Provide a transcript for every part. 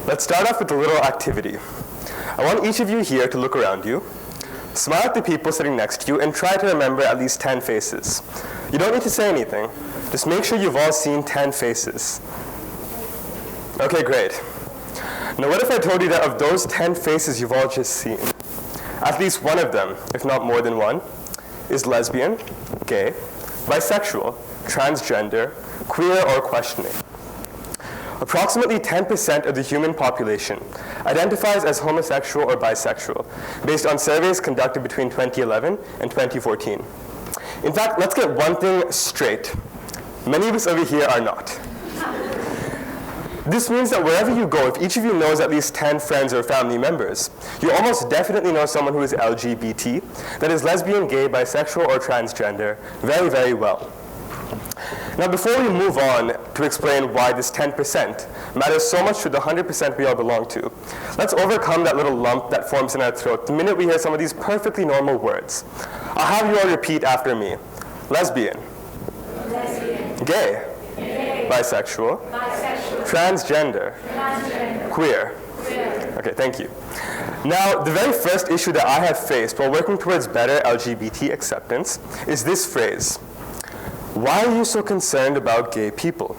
Let's start off with a little activity. I want each of you here to look around you, smile at the people sitting next to you, and try to remember at least 10 faces. You don't need to say anything. Just make sure you've all seen 10 faces. Okay, great. Now what if I told you that of those 10 faces you've all just seen, at least one of them, if not more than one, is lesbian, gay, bisexual, transgender, queer, or questioning. Approximately 10% of the human population identifies as homosexual or bisexual, based on surveys conducted between 2011 and 2014. In fact, let's get one thing straight. Many of us over here are not. This means that wherever you go, if each of you knows at least 10 friends or family members, you almost definitely know someone who is LGBT, that is lesbian, gay, bisexual, or transgender, very, very well. Now, before we move on to explain why this 10% matters so much to the 100% we all belong to, let's overcome that little lump that forms in our throat the minute we hear some of these perfectly normal words. I'll have you all repeat after me. Lesbian. Lesbian. Gay. Gay. Bisexual. Bisexual. Transgender. Transgender. Queer. Queer. Okay, thank you. Now, the very first issue that I have faced while working towards better LGBT acceptance is this phrase. Why are you so concerned about gay people?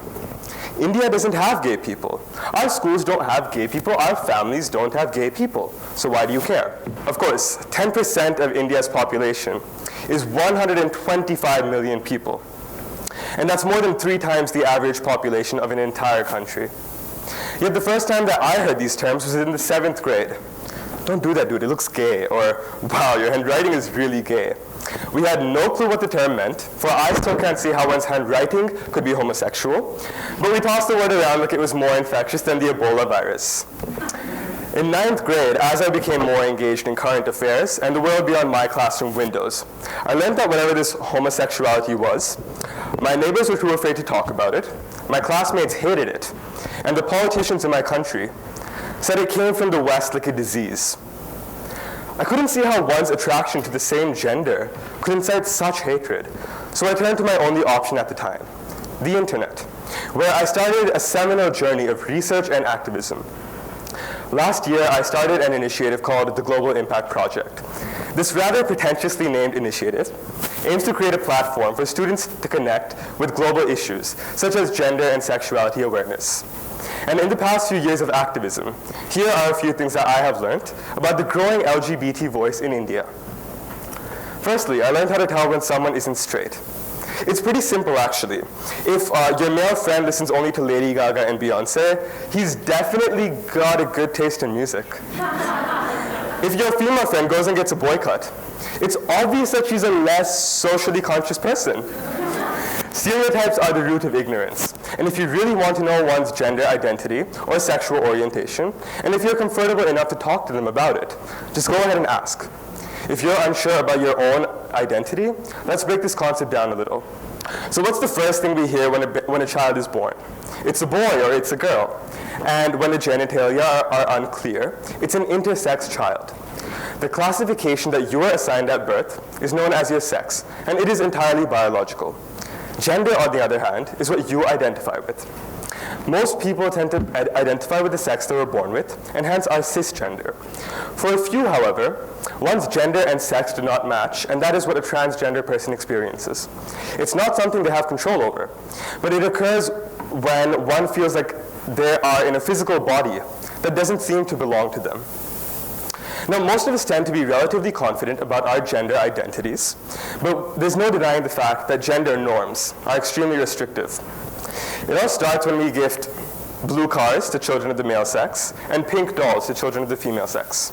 India doesn't have gay people. Our schools don't have gay people. Our families don't have gay people. So why do you care? Of course, 10% of India's population is 125 million people. And that's more than 3 times the average population of an entire country. Yet the first time that I heard these terms was in the 7th grade. Don't do that, dude, it looks gay. Or, wow, your handwriting is really gay. We had no clue what the term meant, for I still can't see how one's handwriting could be homosexual, but we tossed the word around like it was more infectious than the Ebola virus. In 9th grade, as I became more engaged in current affairs and the world beyond my classroom windows, I learned that whatever this homosexuality was, my neighbors were too afraid to talk about it, my classmates hated it, and the politicians in my country said it came from the West like a disease. I couldn't see how one's attraction to the same gender could incite such hatred, so I turned to my only option at the time, the internet, where I started a seminal journey of research and activism. Last year, I started an initiative called the Global Impact Project. This rather pretentiously named initiative aims to create a platform for students to connect with global issues, such as gender and sexuality awareness. And in the past few years of activism, here are a few things that I have learned about the growing LGBT voice in India. Firstly, I learned how to tell when someone isn't straight. It's pretty simple, actually. If your male friend listens only to Lady Gaga and Beyonce, he's definitely got a good taste in music. If your female friend goes and gets a boycott, it's obvious that she's a less socially conscious person. Stereotypes are the root of ignorance. And if you really want to know one's gender identity or sexual orientation, and if you're comfortable enough to talk to them about it, just go ahead and ask. If you're unsure about your own identity, let's break this concept down a little. So what's the first thing we hear when a child is born? It's a boy or it's a girl. And when the genitalia are unclear, it's an intersex child. The classification that you are assigned at birth is known as your sex, and it is entirely biological. Gender, on the other hand, is what you identify with. Most people tend to identify with the sex they were born with, and hence are cisgender. For a few, however, one's gender and sex do not match, and that is what a transgender person experiences. It's not something they have control over, but it occurs when one feels like they are in a physical body that doesn't seem to belong to them. Now, most of us tend to be relatively confident about our gender identities, but there's no denying the fact that gender norms are extremely restrictive. It all starts when we gift blue cars to children of the male sex and pink dolls to children of the female sex.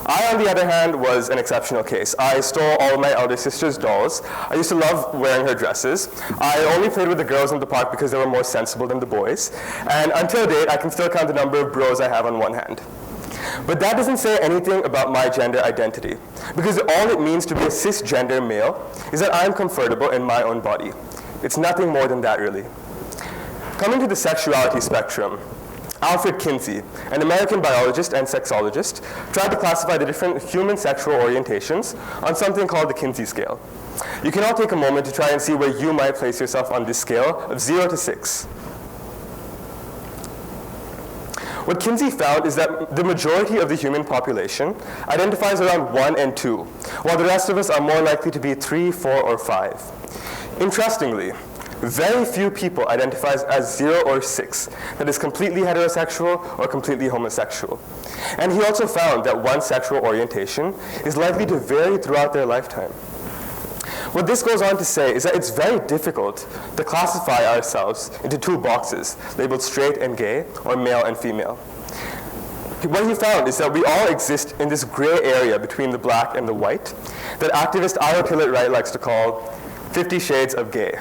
I, on the other hand, was an exceptional case. I stole all of my elder sister's dolls. I used to love wearing her dresses. I only played with the girls in the park because they were more sensible than the boys. And until date, I can still count the number of bros I have on one hand. But that doesn't say anything about my gender identity, because all it means to be a cisgender male is that I'm comfortable in my own body. It's nothing more than that, really. Coming to the sexuality spectrum, Alfred Kinsey, an American biologist and sexologist, tried to classify the different human sexual orientations on something called the Kinsey scale. You can all take a moment to try and see where you might place yourself on this scale of 0 to 6. What Kinsey found is that the majority of the human population identifies around 1 and 2, while the rest of us are more likely to be 3, 4, or 5. Interestingly, very few people identify as 0 or 6, that is completely heterosexual or completely homosexual. And he also found that one's sexual orientation is likely to vary throughout their lifetime. What this goes on to say is that it's very difficult to classify ourselves into 2 boxes, labeled straight and gay, or male and female. What he found is that we all exist in this gray area between the black and the white, that activist Ira Tillett-Wright likes to call 50 Shades of Gay.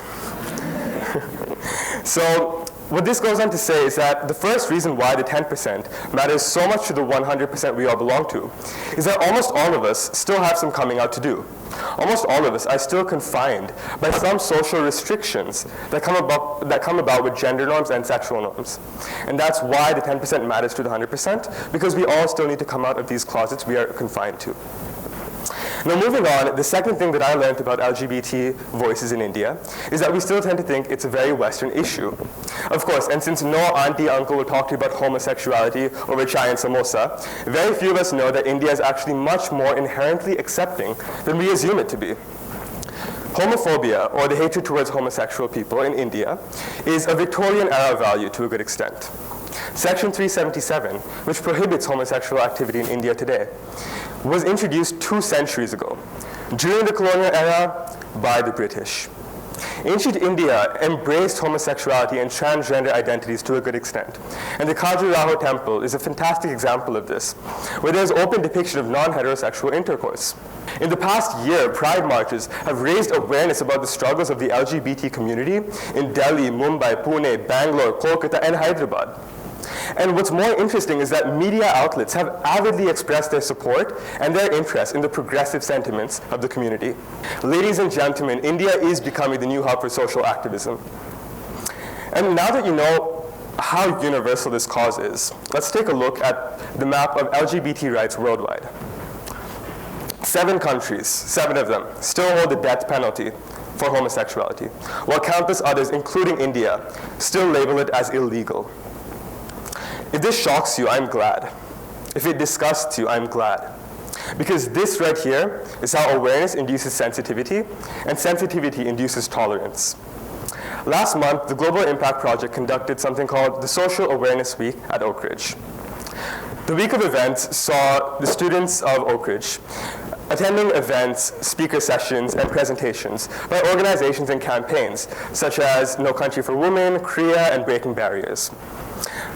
So what this goes on to say is that the first reason why the 10% matters so much to the 100% we all belong to is that almost all of us still have some coming out to do. Almost all of us are still confined by some social restrictions that come about with gender norms and sexual norms. And that's why the 10% matters to the 100%, because we all still need to come out of these closets we are confined to. Now moving on, the second thing that I learned about LGBT voices in India is that we still tend to think it's a very Western issue. Of course, and since no auntie uncle will talk to you about homosexuality over chai and samosa, very few of us know that India is actually much more inherently accepting than we assume it to be. Homophobia, or the hatred towards homosexual people in India, is a Victorian-era value to a good extent. Section 377, which prohibits homosexual activity in India today, was introduced 2 centuries ago, during the colonial era, by the British. Ancient India embraced homosexuality and transgender identities to a good extent, and the Khajuraho temple is a fantastic example of this, where there's open depiction of non-heterosexual intercourse. In the past year, pride marches have raised awareness about the struggles of the LGBT community in Delhi, Mumbai, Pune, Bangalore, Kolkata, and Hyderabad. And what's more interesting is that media outlets have avidly expressed their support and their interest in the progressive sentiments of the community. Ladies and gentlemen, India is becoming the new hub for social activism. And now that you know how universal this cause is, let's take a look at the map of LGBT rights worldwide. 7 countries, 7 of them, still hold the death penalty for homosexuality, while countless others, including India, still label it as illegal. If this shocks you, I'm glad. If it disgusts you, I'm glad. Because this right here is how awareness induces sensitivity, and sensitivity induces tolerance. Last month, the Global Impact Project conducted something called the Social Awareness Week at Oak Ridge. The week of events saw the students of Oak Ridge attending events, speaker sessions, and presentations by organizations and campaigns, such as No Country for Women, CREA, and Breaking Barriers.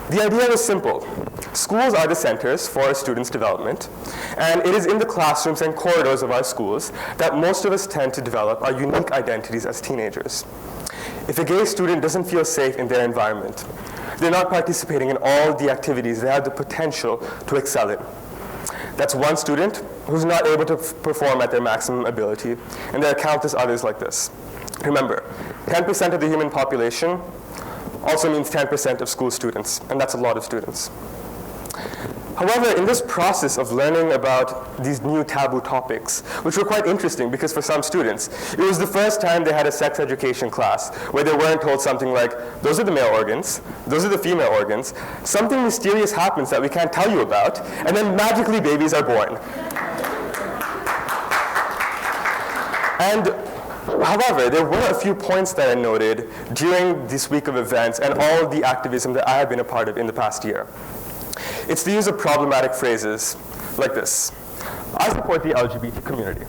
The idea was simple. Schools are the centers for students' development, and it is in the classrooms and corridors of our schools that most of us tend to develop our unique identities as teenagers. If a gay student doesn't feel safe in their environment, they're not participating in all the activities they have the potential to excel in. That's one student who's not able to perform at their maximum ability, and there are countless others like this. Remember, 10% of the human population also means 10% of school students, and that's a lot of students. However, in this process of learning about these new taboo topics, which were quite interesting because for some students, it was the first time they had a sex education class where they weren't told something like, those are the male organs, those are the female organs, something mysterious happens that we can't tell you about, and then magically babies are born. And however, there were a few points that I noted during this week of events and all the activism that I have been a part of in the past year. It's the use of problematic phrases like this. I support the LGBT community.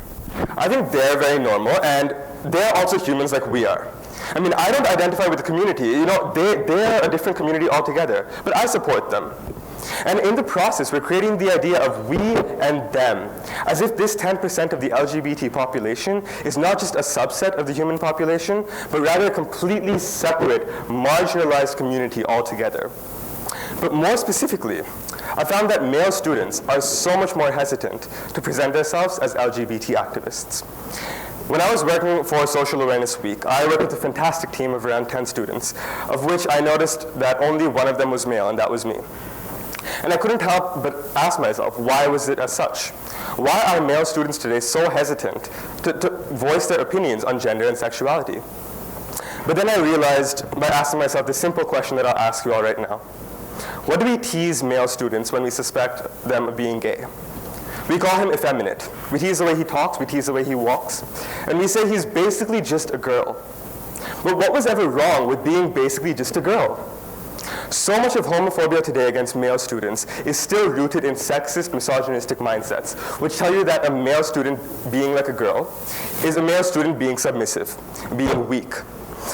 I think they're very normal, and they're also humans like we are. I mean, I don't identify with the community. You know, they're a different community altogether, but I support them. And in the process, we're creating the idea of we and them, as if this 10% of the LGBT population is not just a subset of the human population, but rather a completely separate, marginalized community altogether. But more specifically, I found that male students are so much more hesitant to present themselves as LGBT activists. When I was working for Social Awareness Week, I worked with a fantastic team of around 10 students, of which I noticed that only one of them was male, and that was me. And I couldn't help but ask myself, why was it as such? Why are male students today so hesitant to voice their opinions on gender and sexuality? But then I realized by asking myself the simple question that I'll ask you all right now. What do we tease male students when we suspect them of being gay? We call him effeminate. We tease the way he talks, we tease the way he walks, and we say he's basically just a girl. But what was ever wrong with being basically just a girl? So much of homophobia today against male students is still rooted in sexist, misogynistic mindsets, which tell you that a male student being like a girl is a male student being submissive, being weak.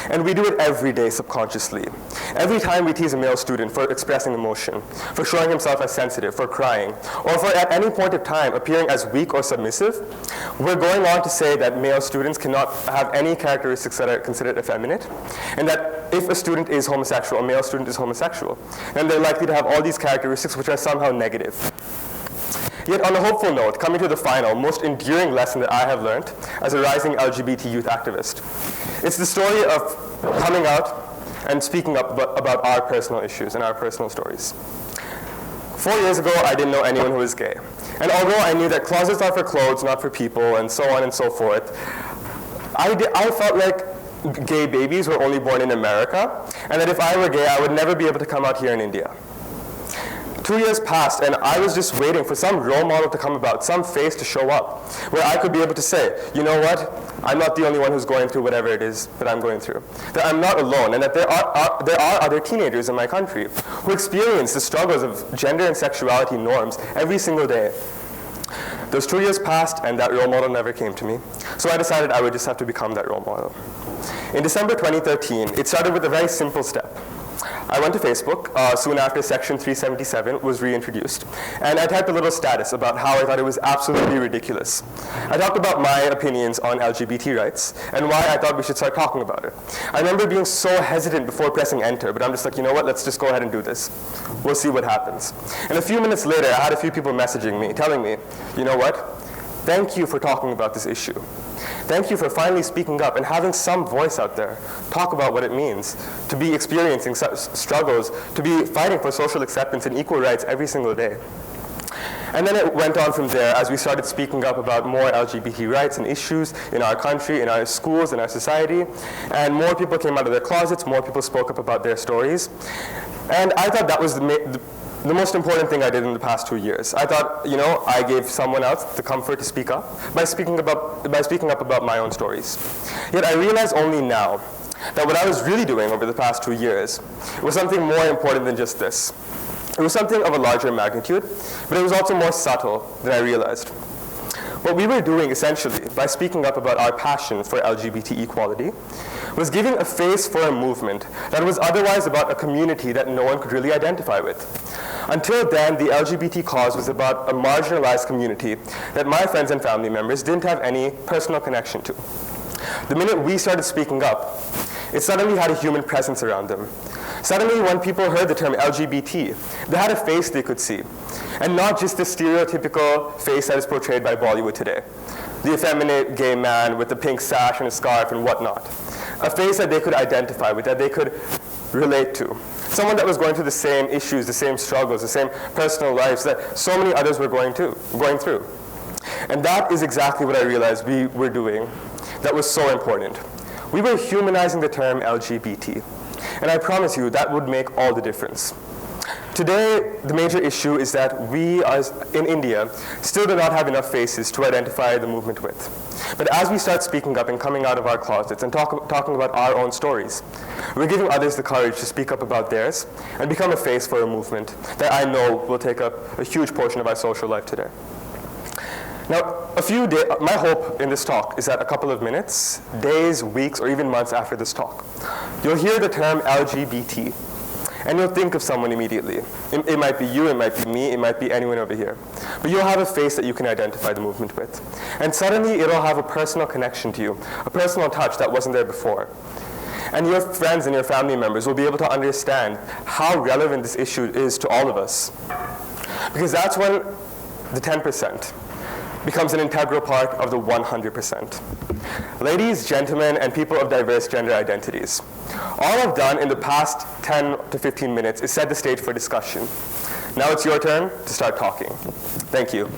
And we do it every day subconsciously. Every time we tease a male student for expressing emotion, for showing himself as sensitive, for crying, or for at any point of time appearing as weak or submissive, we're going on to say that male students cannot have any characteristics that are considered effeminate, and that if a student is homosexual, a male student is homosexual, then they're likely to have all these characteristics which are somehow negative. Yet on a hopeful note, coming to the final, most enduring lesson that I have learned as a rising LGBT youth activist, it's the story of coming out and speaking up about our personal issues and our personal stories. 4 years ago, I didn't know anyone who was gay. And although I knew that closets are for clothes, not for people, and so on and so forth, I felt like gay babies were only born in America, and that if I were gay, I would never be able to come out here in India. 2 years passed, and I was just waiting for some role model to come about, some face to show up, where I could be able to say, you know what, I'm not the only one who's going through whatever it is that I'm going through. That I'm not alone, and that there are other teenagers in my country who experience the struggles of gender and sexuality norms every single day. Those 2 years passed, and that role model never came to me. So I decided I would just have to become that role model. In December 2013, it started with a very simple step. I went to Facebook soon after Section 377 was reintroduced, and I typed a little status about how I thought it was absolutely ridiculous. I talked about my opinions on LGBT rights and why I thought we should start talking about it. I remember being so hesitant before pressing enter, but I'm just like, you know what, let's just go ahead and do this. We'll see what happens. And a few minutes later, I had a few people messaging me, telling me, you know what, thank you for talking about this issue. Thank you for finally speaking up and having some voice out there. Talk about what it means to be experiencing struggles, to be fighting for social acceptance and equal rights every single day. And then it went on from there as we started speaking up about more LGBT rights and issues in our country, in our schools, in our society. And more people came out of their closets, more people spoke up about their stories. And I thought that was the most important thing I did in the past 2 years. I thought, you know, I gave someone else the comfort to speak up by speaking up about my own stories. Yet I realize only now that what I was really doing over the past 2 years was something more important than just this. It was something of a larger magnitude, but it was also more subtle than I realized. What we were doing essentially by speaking up about our passion for LGBT equality was giving a face for a movement that was otherwise about a community that no one could really identify with. Until then, the LGBT cause was about a marginalized community that my friends and family members didn't have any personal connection to. The minute we started speaking up, it suddenly had a human presence around them. Suddenly, when people heard the term LGBT, they had a face they could see, and not just the stereotypical face that is portrayed by Bollywood today. The effeminate gay man with the pink sash and a scarf and whatnot. A face that they could identify with, that they could relate to. Someone that was going through the same issues, the same struggles, the same personal lives that so many others were going through. And that is exactly what I realized we were doing that was so important. We were humanizing the term LGBT. And I promise you that would make all the difference. Today, the major issue is that we, in India, still do not have enough faces to identify the movement with. But as we start speaking up and coming out of our closets and talking about our own stories, we're giving others the courage to speak up about theirs and become a face for a movement that I know will take up a huge portion of our social life today. Now, my hope in this talk is that a couple of minutes, days, weeks, or even months after this talk, you'll hear the term LGBT, and you'll think of someone immediately. It might be you, it might be me, it might be anyone over here. But you'll have a face that you can identify the movement with. And suddenly it'll have a personal connection to you, a personal touch that wasn't there before. And your friends and your family members will be able to understand how relevant this issue is to all of us. Because that's when the 10% becomes an integral part of the 100%. Ladies, gentlemen, and people of diverse gender identities, all I've done in the past 10 to 15 minutes is set the stage for discussion. Now it's your turn to start talking. Thank you.